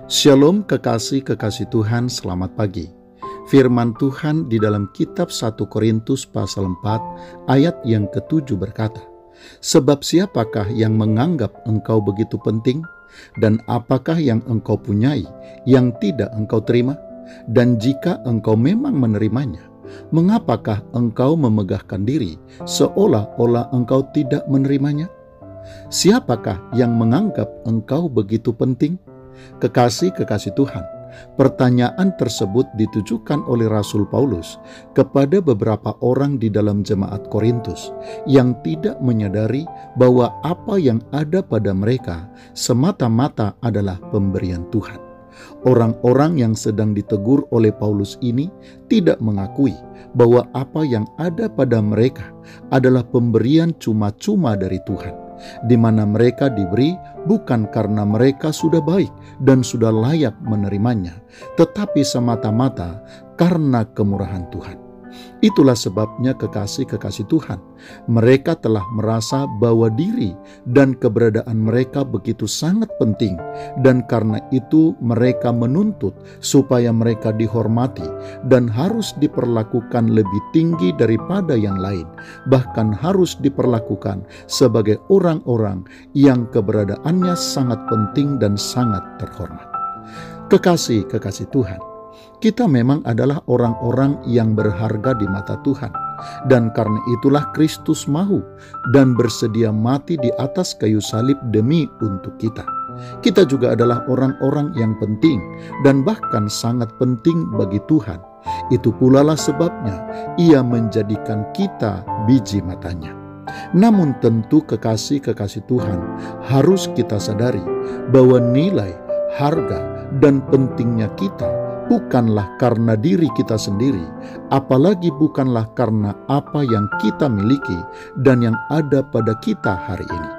Shalom kekasih-kekasih Tuhan, selamat pagi. Firman Tuhan di dalam kitab 1 Korintus pasal 4 ayat yang ke-7 berkata, "Sebab siapakah yang menganggap engkau begitu penting? Dan apakah yang engkau punyai yang tidak engkau terima? Dan jika engkau memang menerimanya, mengapakah engkau memegahkan diri seolah-olah engkau tidak menerimanya? Siapakah yang menganggap engkau begitu penting?" Kekasih-kekasih Tuhan, pertanyaan tersebut ditujukan oleh Rasul Paulus kepada beberapa orang di dalam jemaat Korintus yang tidak menyadari bahwa apa yang ada pada mereka semata-mata adalah pemberian Tuhan. Orang-orang yang sedang ditegur oleh Paulus ini tidak mengakui bahwa apa yang ada pada mereka adalah pemberian cuma-cuma dari Tuhan, di mana mereka diberi bukan karena mereka sudah baik dan sudah layak menerimanya, tetapi semata-mata karena kemurahan Tuhan. Itulah sebabnya kekasih-kekasih Tuhan, mereka telah merasa bahwa diri dan keberadaan mereka begitu sangat penting, dan karena itu mereka menuntut supaya mereka dihormati dan harus diperlakukan lebih tinggi daripada yang lain, bahkan harus diperlakukan sebagai orang-orang yang keberadaannya sangat penting dan sangat terhormat. Kekasih-kekasih Tuhan, kita memang adalah orang-orang yang berharga di mata Tuhan, dan karena itulah Kristus mau dan bersedia mati di atas kayu salib demi untuk kita. Kita juga adalah orang-orang yang penting dan bahkan sangat penting bagi Tuhan. Itu pula lah sebabnya Ia menjadikan kita biji matanya. Namun tentu kekasih-kekasih Tuhan, harus kita sadari bahwa nilai, harga, dan pentingnya kita bukanlah karena diri kita sendiri, apalagi bukanlah karena apa yang kita miliki dan yang ada pada kita hari ini.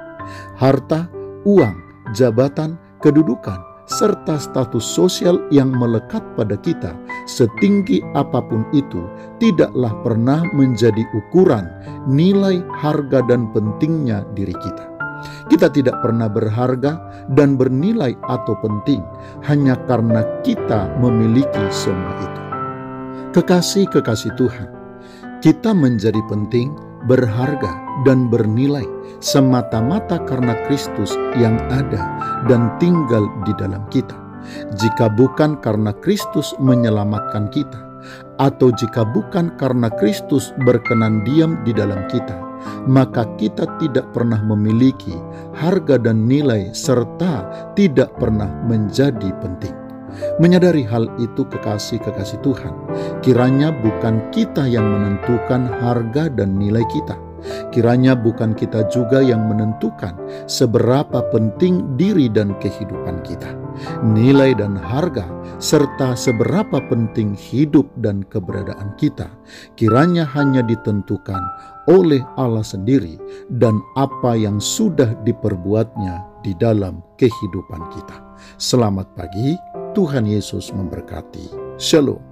Harta, uang, jabatan, kedudukan, serta status sosial yang melekat pada kita, setinggi apapun itu, tidaklah pernah menjadi ukuran nilai, harga, dan pentingnya diri kita. Kita tidak pernah berharga dan bernilai atau penting hanya karena kita memiliki semua itu. Kekasih-kekasih Tuhan, kita menjadi penting, berharga, dan bernilai semata-mata karena Kristus yang ada dan tinggal di dalam kita. Jika bukan karena Kristus menyelamatkan kita, atau jika bukan karena Kristus berkenan diam di dalam kita, maka kita tidak pernah memiliki harga dan nilai serta tidak pernah menjadi penting. Menyadari hal itu kekasih-kekasih Tuhan, kiranya bukan kita yang menentukan harga dan nilai kita. Kiranya bukan kita juga yang menentukan seberapa penting diri dan kehidupan kita, nilai dan harga, serta seberapa penting hidup dan keberadaan kita. Kiranya hanya ditentukan oleh Allah sendiri dan apa yang sudah diperbuatnya di dalam kehidupan kita. Selamat pagi, Tuhan Yesus memberkati. Shalom.